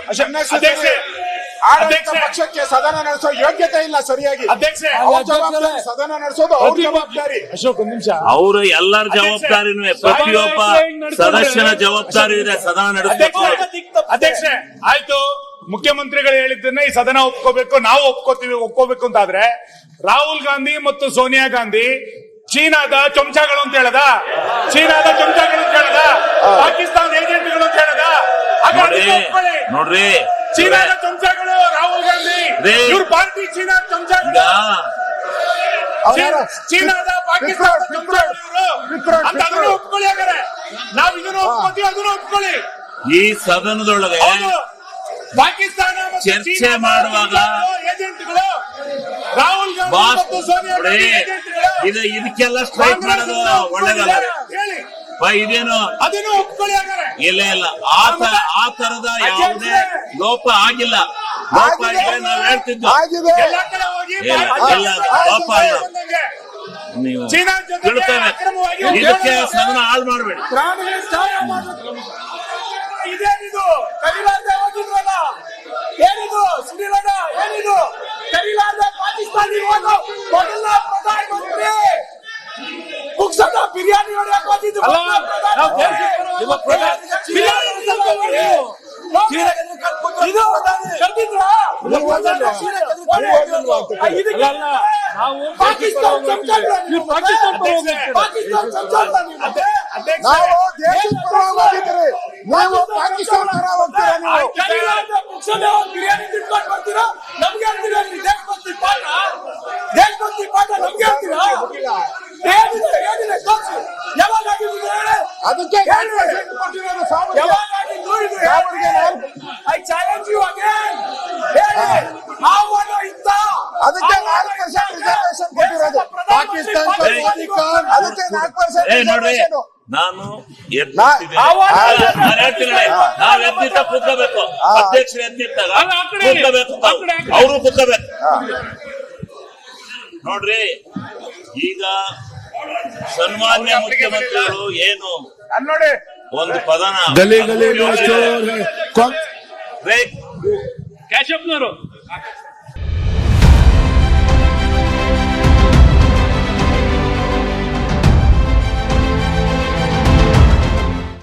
ಅಧ್ಯಕ್ಷೆ, ಆಡಳಿತ ಪಕ್ಷಕ್ಕೆ ಸದನ ನಡೆಸೋ ಯೋಗ್ಯತೆ ಇಲ್ಲ ಸರಿಯಾಗಿ. ಅಧ್ಯಕ್ಷೆ, ಅವ್ರ ಜವಾಬ್ದಾರಿ ಸದನ ನಡೆಸೋದು ಅವ್ರ ಜವಾಬ್ದಾರಿ. ಅಶೋಕ್ ಒಂದ್ ನಿಮಿಷ. ಅವರು ಎಲ್ಲರ ಜವಾಬ್ದಾರಿನೂ ಪ್ರತಿಯೊಬ್ಬ ಸದಸ್ಯನ ಜವಾಬ್ದಾರಿ ಇದೆ ಸದನ ನಡೆಸಬೇಕು. ಅಧ್ಯಕ್ಷೆ ಆಯ್ತು, ಮುಖ್ಯಮಂತ್ರಿಗಳು ಹೇಳಿದ್ದನ್ನ ಈ ಸದನ ಒಪ್ಕೋಬೇಕು, ನಾವು ಒಪ್ಕೋಬೇಕು ಅಂತಾದ್ರೆ ರಾಹುಲ್ ಗಾಂಧಿ ಮತ್ತು ಸೋನಿಯಾ ಗಾಂಧಿ ಚೀನಾದ ಚಮಚಗಳು ಅಂತ ಹೇಳದ, ಚೀನಾದ ಚಮಚಗಳು ಅಂತ ಹೇಳದ, ಪಾಕಿಸ್ತಾನ ಏಜೆಂಟ್ಗಳು ಅಂತ ಹೇಳದ. ನೋಡ್ರಿ, ಚೀನಾದ ಚಮಚಗಳು ರಾಹುಲ್ ಗಾಂಧಿ, ಇವ್ರ ಪಾರ್ಟಿ ಚೀನಾ ಚಮಚಗಳು, ಚೀನಾದ ಪಾಕಿಸ್ತಾನ ಚಮಚಗಳು ಅಂತ ಅದನ್ನು ಒಪ್ಕೊಳ್ಳಿ. ಹಾಗಾದ್ರೆ ನಾವ್ ಇದನ್ನು ಒಪ್ಕೋತೀವಿ, ಅದನ್ನು ಒಪ್ಕೊಳ್ಳಿ. ಈ ಸದನದೊಳಗೆ ಪಾಕಿಸ್ತಾನ ಚರ್ಚೆ ಮಾಡುವಾಗ ಏಜೆಂಟ್ಗಳು ರಾಹುಲ್ ಗಾಂಧಿ ಮತ್ತು ಸೋನಿಯಾ ಗಾಂಧಿ ಏಜೆಂಟ್ಗಳು ಇದಕ್ಕೆಲ್ಲ ಸ್ಟ್ರೈಕ್ ಮಾಡೋದು ಒಳ್ಳೇದಲ್ಲ. ಹೇಳಿ, ಇದೇನು ಅದನ್ನು ಒಪ್ಕೊಳ್ಳಿ. ಹಾಗಾದ್ರೆ ಇಲ್ಲ ಆ ತರದ ಯಾವುದೇ ಲೋಪ ಆಗಿಲ್ಲ. ಲೋಪ ಇದ್ರೆ ನಾವು ಹೇಳ್ತಿದ್ವಿ. ಎಲ್ಲಾ ಕಡೆ ಹೋಗಿ ಇಲ್ಲ, ಲೋಪ ಇಲ್ಲ. ನೀವು ಚೀನಾ ಜೊತೆ ತಿಳ್ತೇವೆ. ಇದಕ್ಕೆ ಸದನ ಹಾಳು ಮಾಡ್ಬೇಡಿ. ಇದೇನಿದು ಕರಿಲಾರ್ದೆ ಹೋಗಿದ್ರಲ್ಲ, ಏನಿದು ಸುನಿಲಣ್ಣ, ಏನಿದು ಕರಿಲಾರ್ದೆ ಪಾಕಿಸ್ತಾನಿ ಹೋದ ಮೊದಲ ಪ್ರಧಾನಮಂತ್ರಿ ಪುಕ್ಸದ ಬಿರಿಯಾನಿ ಹೊಡೆಯಕ್ಕೆ ಹೋಗಿದ್ದು ನಾವು ದೇಶದ ಪರವಾಗಿ ಹೋಗಿದ್ದೀರಿ, ನೀವು ಪಾಕಿಸ್ತಾನ ಪರ ಹೋಗ್ತೀರಾ? ನೀವು ಬಿರಿಯಾನಿ ತಿನ್ಕೊಂಡು ಬರ್ತೀರಾ, ನಮ್ಗೆ ಹೇಳ್ತೀರಾ ದೇಶಭಕ್ತಿ ಪಾಠ, ದೇಶಭಕ್ತಿ ಪಾಠ ನಮ್ಗೆ ಹೇಳ್ತೀರಾ? ಏನಿದೆ ತೋರಿಸಿ, ಯಾವಾಗ ಆಗಿದ್ದು ಹೇಳಿ. ಅದಕ್ಕೆ ಐ ಚಾಲೆಂಜ್ ಯು ಅಗೇನ್. ಹೇಳಿ, ಆಹ್ವಾನ ಇತ್ತ, ಅದಕ್ಕೆ 4% ರಿಸರ್ವೇಶನ್ ಕೊಟ್ಟಿರೋದು. ಪಾಕಿಸ್ತಾನ ಅದಕ್ಕೆ 4% ನೋಡ್ರಿ, ರಿಸರ್ವೇಶನ್. ನಾನು ನಾವ್ ಎದ್ದಿದ್ದ ಕೂತ್ಕೋಬೇಕು, ಅಧ್ಯಕ್ಷರು ಎದ್ದಿದ್ದಾಗ ಕೂತ್ಕೋಬೇಕು, ಅವರು ಕೂತ್ಕೋಬೇಕು. ನೋಡ್ರಿ, ಈಗ ಸನ್ಮಾನ್ಯ ಮುಖ್ಯಮಂತ್ರಿಗಳು ಏನು ನೋಡಿ ಒಂದು ಪದನ ಗಲಿ ಗಲಿ ಕೇಶಪ್ಪನವರು